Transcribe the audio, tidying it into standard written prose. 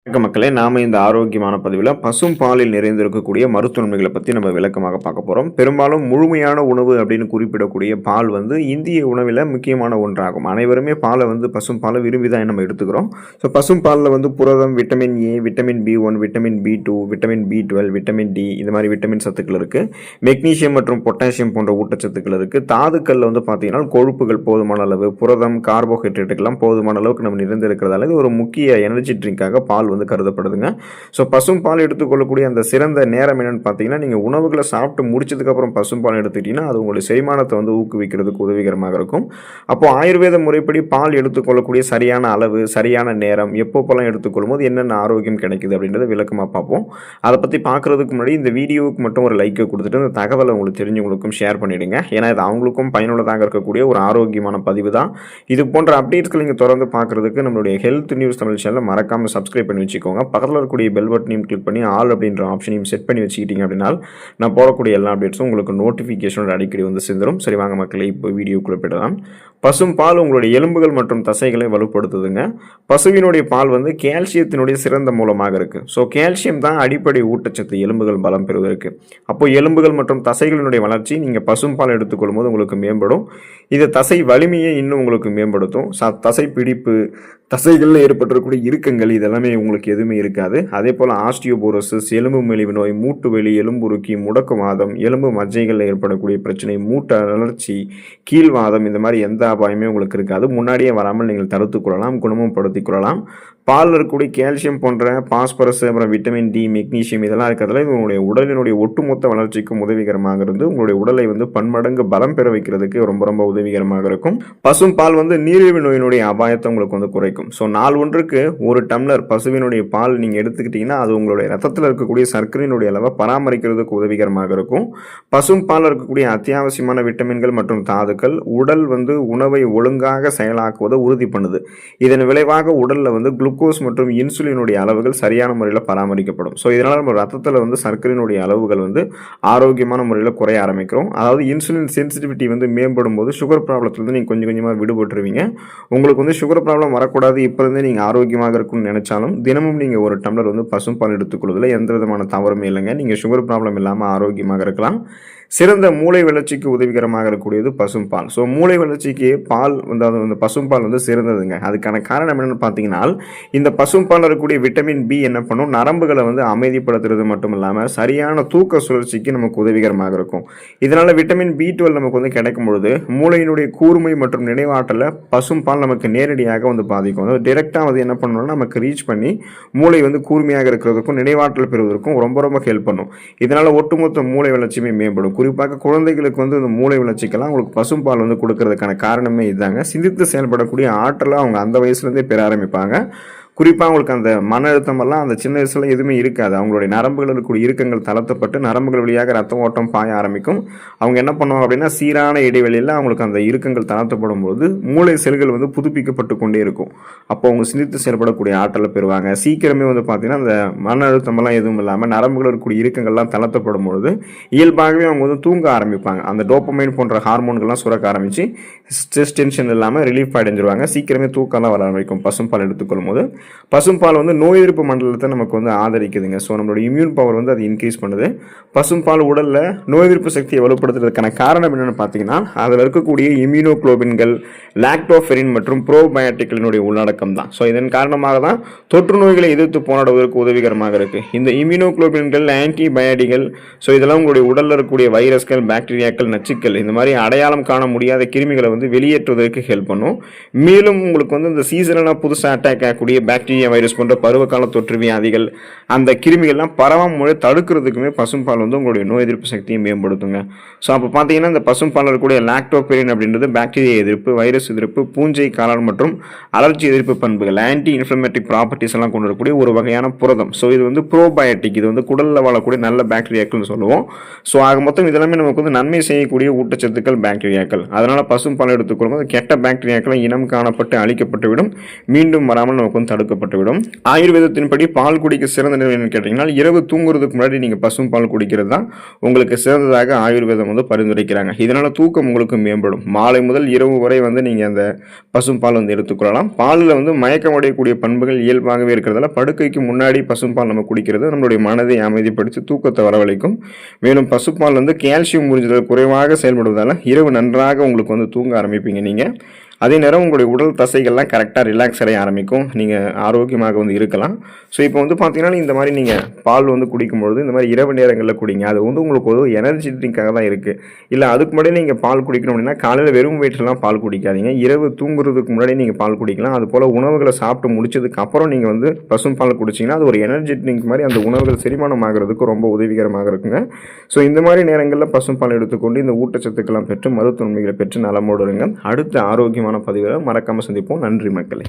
மக்களே, நாம இந்த ஆரோக்கியமான பதிவில் பசும் பாலில் நிறைந்திருக்கக்கூடிய மருத்துவன்மைகளை பற்றி நம்ம விளக்கமாக பார்க்க போகிறோம். பெரும்பாலும் முழுமையான உணவு அப்படின்னு குறிப்பிடக்கூடிய பால் இந்திய உணவில் முக்கியமான ஒன்றாகும். அனைவருமே பாலை பசும் பாலை விரும்பி தான் நம்ம எடுத்துக்கிறோம். ஸோ பசும் பாலில் புரதம், vitamin A, vitamin B1, vitamin B2, vitamin B12, vitamin D இந்த மாதிரி விட்டமின் சத்துக்கள் இருக்குது. மெக்னீசியம் மற்றும் பொட்டாசியம் போன்ற ஊட்டச்சத்துக்கள் இருக்குது. தாதுக்களில் பார்த்தீங்கன்னா கொழுப்புகள் போதுமான அளவு, புரதம், கார்போஹைட்ரேட்டுகள்லாம் போதுமான அளவுக்கு நம்ம நிறைந்திருக்கிறதால இது ஒரு முக்கிய எனர்ஜி ட்ரிங்காக பால் கருதப்படுதுங்க. ஸோ பசும் பால் எடுத்துக்கொள்ளக்கூடிய அந்த சிறந்த நேரம் என்னன்னு பார்த்தீங்கன்னா, நீங்கள் உணவுகளை சாப்பிட்டு முடிச்சதுக்கப்புறம் பசும் பால் எடுத்துக்கிட்டீங்கன்னா அது உங்களுடைய செரிமானத்தை ஊக்குவிக்கிறதுக்கு உதவிகரமாக இருக்கும். அப்போ ஆயுர்வேத முறைப்படி பால் எடுத்துக்கொள்ளக்கூடிய சரியான அளவு, சரியான நேரம், எப்போப்பெல்லாம் எடுத்துக்கொள்ளும் போது என்னென்ன ஆரோக்கியம் கிடைக்குது அப்படின்றத விளக்கமாக பார்ப்போம். அதை பற்றி பார்க்குறதுக்கு முன்னாடி இந்த வீடியோவுக்கு மட்டும் ஒரு லைக்கை கொடுத்துட்டு இந்த தகவலை உங்களுக்கு தெரிஞ்சவங்களுக்கும் ஷேர் பண்ணிவிடுங்க. ஏன்னா இது அவங்களுக்கும் பயனுள்ளதாக இருக்கக்கூடிய ஒரு ஆரோக்கியமான பதிவு தான். இது போன்ற அப்டேட்ஸ்கள் நீங்கள் தொடர்ந்து பார்க்குறதுக்கு நம்மளுடைய ஹெல்த் நியூஸ் தமிழ் சேனலை மறக்காமல் சப்ஸ்கிரைப் பண்ணி வச்சுக்கோங்க. பக்கத்தில் இருக்கக்கூடிய பெல் பட்டனையும் கிளிக் பண்ணி ஆல் அப்படின்ற ஆப்ஷனையும் செட் பண்ணி வச்சுக்கிட்டீங்க அப்படின்னா நான் போடக்கூடிய எல்லா அப்டேட்ஸும் உங்களுக்கு நோட்டிஃபிகேஷனோட அடிக்கடி சேர்ந்துடும். சரி வாங்க மக்களே, இப்போ வீடியோக்குள்ள போய்டலாம். பசும் பால் உங்களுடைய எலும்புகள் மற்றும் தசைகளை வலுப்படுத்துதுங்க. பசுவினுடைய பால் கால்சியத்தினுடைய சிறந்த மூலமாக இருக்குது. ஸோ கால்சியம் தான் அடிப்படை ஊட்டச்சத்து எலும்புகள் பலம் பெறுவதற்கு. அப்போ எலும்புகள் மற்றும் தசைகளினுடைய வளர்ச்சி நீங்கள் பசும் பால் எடுத்துக்கொள்ளும் போது உங்களுக்கு மேம்படும். இது தசை வலிமையை இன்னும் உங்களுக்கு மேம்படுத்தும். தசை பிடிப்பு, தசைகளில் ஏற்பட்டிருக்கக்கூடிய இறுக்கங்கள் இதெல்லாமே உங்களுக்கு எதுவுமே இருக்காது. அதே போல் ஆஸ்டியோபோரோசிஸ், எலும்பு மெலிவு நோய், மூட்டு வெளி, எலும்புருக்கி, முடக்குவாதம், எலும்பு மஜ்ஜைகளில் ஏற்படக்கூடிய பிரச்சனை, மூட்டு அலர்ச்சி, கீழ்வாதம் இந்த மாதிரி எந்த அபாயமே உங்களுக்கு இருக்காது. முன்னாடியே வராமல் நீங்கள் தடுத்துக் கொள்ளலாம், குணமும் படுத்திக் கொள்ளலாம். பாலில் இருக்கக்கூடிய கால்சியம் போன்ற பாஸ்பரஸ், அப்புறம் விட்டமின் டி, மெக்னீசியம் இதெல்லாம் இருக்கிறதுல இது உங்களுடைய உடலினுடைய ஒட்டுமொத்த வளர்ச்சிக்கும் உதவிகரமாக இருந்து உங்களுடைய உடலை பன்மடங்கு பலம் பெற வைக்கிறதுக்கு ரொம்ப ரொம்ப உதவிகரமாக இருக்கும். பசும் பால் நீரிழிவு நோயினுடைய அபாயத்தை உங்களுக்கு குறைக்கும். ஸோ நாள் ஒன்றுக்கு ஒரு டம்ளர் பசுவினுடைய பால் நீங்கள் எடுத்துக்கிட்டீங்கன்னா அது உங்களுடைய ரத்தத்தில் இருக்கக்கூடிய சர்க்கரையினுடைய அளவை பராமரிக்கிறதுக்கு உதவிகரமாக இருக்கும். பசும் பால் இருக்கக்கூடிய அத்தியாவசியமான விட்டமின்கள் மற்றும் தாதுக்கள் உடல் உணவை ஒழுங்காக செயலாக்குவதை உறுதி பண்ணுது. இதன் விளைவாக உடலில் குளுக்கோஸ் மற்றும் இன்சுலினுடைய அளவுகள் சரியான முறையில் பராமரிக்கப்படும். ஸோ இதனால் நம்ம ரத்தத்தில் சர்க்கரையினுடைய அளவுகள் ஆரோக்கியமான முறையில் குறைய ஆரம்பிக்கிறோம். அதாவது இன்சுலின் சென்சிட்டிவிட்டி மேம்படும் போது சுகர் ப்ராப்ளத்துலேருந்து நீங்கள் கொஞ்சம் கொஞ்சமாக விடுபட்டுருவீங்க. உங்களுக்கு சுகர் ப்ராப்ளம் வரக்கூடாது, இப்போ இருந்தே நீங்கள் ஆரோக்கியமாக இருக்கும்னு நினைச்சாலும் தினமும் நீங்கள் ஒரு டம்ளர் பசும் பால் எடுத்துக்கொள்வதில் எந்த விதமான தவறுமே இல்லைங்க. நீங்கள் சுகர் ப்ராப்ளம் இல்லாமல் ஆரோக்கியமாக இருக்கலாம். சிறந்த மூளை வளர்ச்சிக்கு உதவிகரமாக இருக்கக்கூடியது பசும் பால். ஸோ மூளை வளர்ச்சிக்கு பால் அந்த பசும் பால் சிறந்ததுங்க. அதுக்கான காரணம் என்னென்னு பார்த்தீங்கன்னா, இந்த பசும் பால் இருக்கக்கூடிய விட்டமின் பி என்ன பண்ணும், நரம்புகளை அமைதிப்படுத்துறது மட்டும் இல்லாமல் சரியான தூக்க சுழற்சிக்கு நமக்கு உதவிகரமாக இருக்கும். இதனால் விட்டமின் B12 நமக்கு கிடைக்கும் பொழுது மூளையினுடைய கூர்மை மற்றும் நினைவாற்றலை பசும் பால் நமக்கு நேரடியாக பாதிக்கும். டைரெக்டாக என்ன பண்ணணும்னா நமக்கு ரீச் பண்ணி மூளை கூர்மையாக இருக்கிறதுக்கும் நினைவாற்றல் பெறுவதற்கும் ரொம்ப ரொம்ப ஹெல்ப் பண்ணும். இதனால் ஒட்டுமொத்த மூளை வளர்ச்சியுமே மேம்படும். குறிப்பாக குழந்தைகளுக்கு இந்த மூளை வளர்ச்சிக்கெல்லாம் உங்களுக்கு பசும் பால் கொடுக்கறதுக்கான காரணமே இதுதாங்க. சிந்தித்து செயல்படக்கூடிய ஆற்றலை அவங்க அந்த வயசுலேருந்தே பெற ஆரம்பிப்பாங்க. குறிப்பாக அவங்களுக்கு அந்த மன அழுத்தமெல்லாம் அந்த சின்ன வயசுல எதுவுமே இருக்காது. அவங்களுடைய நரம்புகள் இருக்கக்கூடிய இறுக்கங்கள் தளர்த்தப்பட்டு நரம்புகள் வழியாக ரத்த ஓட்டம் பாய ஆரம்பிக்கும். அவங்க என்ன பண்ணுவாங்க அப்படின்னா, சீரான இடைவெளியில் அவங்களுக்கு அந்த இறுக்கங்கள் தளர்த்தப்படும் போது மூளை செல்கள் புதுப்பிக்கப்பட்டு கொண்டே இருக்கும். அப்போ அவங்க சிந்தித்து செயல்படக்கூடிய ஆற்றலை பெறுவாங்க. சீக்கிரமே பார்த்தீங்கன்னா அந்த மன அழுத்தமெல்லாம் எதுவும் இல்லாமல் நரம்புகள் இருக்கக்கூடிய இறுக்கங்கள்லாம் தளர்த்தப்படும் பொழுது இயல்பாகவே அவங்க தூங்க ஆரம்பிப்பாங்க. அந்த டோப்பமைன் போன்ற ஹார்மோன்கள்லாம் சுரக்க ஆரம்பித்து ஸ்ட்ரெஸ் டென்ஷன் இல்லாமல் ரிலீஃப் அடைஞ்சிருவாங்க. சீக்கிரமே தூக்கம்லாம் வர ஆரம்பிக்கும் பசும் பால் எடுத்துக்கொள்ளும் போது. பசும் பால் நோய் எதிர்ப்பு மண்டலத்தை நமக்கு ஆதரிக்குதுங்க. ஸோ நம்மளோட இம்யூன் பவர் அது இன்க்ரீஸ் பண்ணுது. பசும் பால் உடலில் நோய் எதிர்ப்பு சக்தியை வலுப்படுத்துறதுக்கான காரணம் என்னென்னு பார்த்தீங்கன்னா, அதில் இருக்கக்கூடிய இம்யூனோகுளோபின்கள், லாக்டோஃபெரின் மற்றும் ப்ரோபயோட்டிக்களினுடைய உள்ளடக்கம் தான். ஸோ இதன் காரணமாக தான் தொற்று நோய்களை எதிர்த்து போராடுவதற்கு உதவிகரமாக இருக்குது. இந்த இம்யூனோகுளோபின்கள், ஆன்டிபயோட்டிகள், ஸோ இதெல்லாம் உங்களுடைய உடலில் இருக்கக்கூடிய வைரஸ்கள், பாக்டீரியாக்கள், நச்சுக்கள் இந்த மாதிரி அடையாளம் காண முடியாத கிருமிகளை வெளியேற்றுவதற்கு ஹெல்ப் பண்ணும். மேலும் உங்களுக்கு இந்த சீசனலாக புதுசாக அட்டாக் ஆகக்கூடிய பாக்டீரியா, வைரஸ் போன்ற பருவகால தொற்று வியாதிகள், அந்த கிருமிகள்லாம் பரவாமல் தடுக்கிறதுக்குமே பசும் பால் உங்களுடைய நோய் எதிர்ப்பு சக்தியை மேம்படுத்துங்க. ஸோ அப்போ பார்த்தீங்கன்னா இந்த பசும் பால் இருக்கக்கூடிய லாக்டோபெரின் அப்படின்றது பாக்டீரியா எதிர்ப்பு, வைரஸ் எதிர்ப்பு, பூஞ்சை காளான் மற்றும் அலர்ஜி எதிர்ப்பு பண்புகள், ஆன்டி இன்ஃப்ளமேட்டரி ப்ராப்பர்ட்டிஸ் எல்லாம் கொண்டு வரக்கூடிய ஒரு வகையான புரதம். ஸோ இது ப்ரோபயோட்டிக், இது குடலில் வாழக்கூடிய நல்ல பாக்டீரியாக்கள்னு சொல்லுவோம். ஸோ ஆக மொத்தம் இதெல்லாமே நமக்கு நன்மை செய்யக்கூடிய ஊட்டச்சத்துக்கள், பாக்டீரியாக்கள். அதனால் பசும் பால் எடுத்துக்கொள்ளும் போது கெட்ட பாக்டீரியாக்கள் இனம் காணப்பட்டு அழிக்கப்பட்டு விடும், மீண்டும் வராமல் நமக்கு தடுக்கும். தடுக்கப்பட்டுவிடும். ஆயுர்வேதத்தின்படி பால் குடிக்க சிறந்த நேரம் என்னன்னு கேட்டீங்கன்னா, இரவு தூங்குறதுக்கு முன்னாடி நீங்கள் பசும் பால் குடிக்கிறது தான் உங்களுக்கு சிறந்ததாக ஆயுர்வேதம் வந்து பரிந்துரைக்கிறாங்க. இதனால் தூக்கம் உங்களுக்கு மேம்படும். மாலை முதல் இரவு வரை வந்து நீங்கள் அந்த பசும் பால் வந்து எடுத்துக்கொள்ளலாம். பாலில் வந்து மயக்கம் அடையக்கூடிய பண்புகள் இயல்பாகவே இருக்கிறதால படுக்கைக்கு முன்னாடி பசும் பால் நம்ம குடிக்கிறது நம்மளுடைய மனதை அமைதிப்படுத்தி தூக்கத்தை வரவழைக்கும். மேலும் பசுப்பால் வந்து கால்சியம் உறிஞ்சுதல் குறைவாக செயல்படுவதால் இரவு நன்றாக உங்களுக்கு வந்து தூங்க ஆரம்பிப்பீங்க நீங்கள். அதே நேரம் உங்களுடைய உடல் தசைகள்லாம் கரெக்டாக ரிலாக்ஸ் அடைய ஆரம்பிக்கும். நீங்கள் ஆரோக்கியமாக வந்து இருக்கலாம். ஸோ இப்போ வந்து பார்த்தீங்கன்னா இந்த மாதிரி நீங்கள் பால் வந்து குடிக்கும்பொழுது இந்த மாதிரி இரவு நேரங்களில் குடிங்க. அது வந்து உங்களுக்கு ஒரு எனர்ஜி ட்ரிங்காக தான் இருக்குது. இல்லை அதுக்கு முன்னாடி நீங்கள் பால் குடிக்கணும் அப்படின்னா காலையில் வெறும் வயிற்றுலாம் பால் குடிக்காதீங்க. இரவு தூங்குறதுக்கு முன்னாடி நீங்கள் பால் குடிக்கலாம். அதுபோல் உணவுகளை சாப்பிட்டு முடிச்சதுக்கு அப்புறம் நீங்கள் வந்து பசும் பால் குடிச்சிங்கன்னா அது ஒரு எனர்ஜி ட்ரிங்க் மாதிரி அந்த உணவுகள் செரிமானம் ஆகிறதுக்கு ரொம்ப உதவிகரமாக இருக்குங்க. ஸோ இந்த மாதிரி நேரங்களில் பசும் பால் எடுத்துக்கொண்டு இந்த ஊட்டச்சத்துக்கெல்லாம் பெற்று மருத்துவ நன்மைகளை பெற்று நலமோடு இருங்க. அடுத்த ஆரோக்கியமான பதிவில் மறக்காமல் சந்திப்போம். நன்றி மக்களே.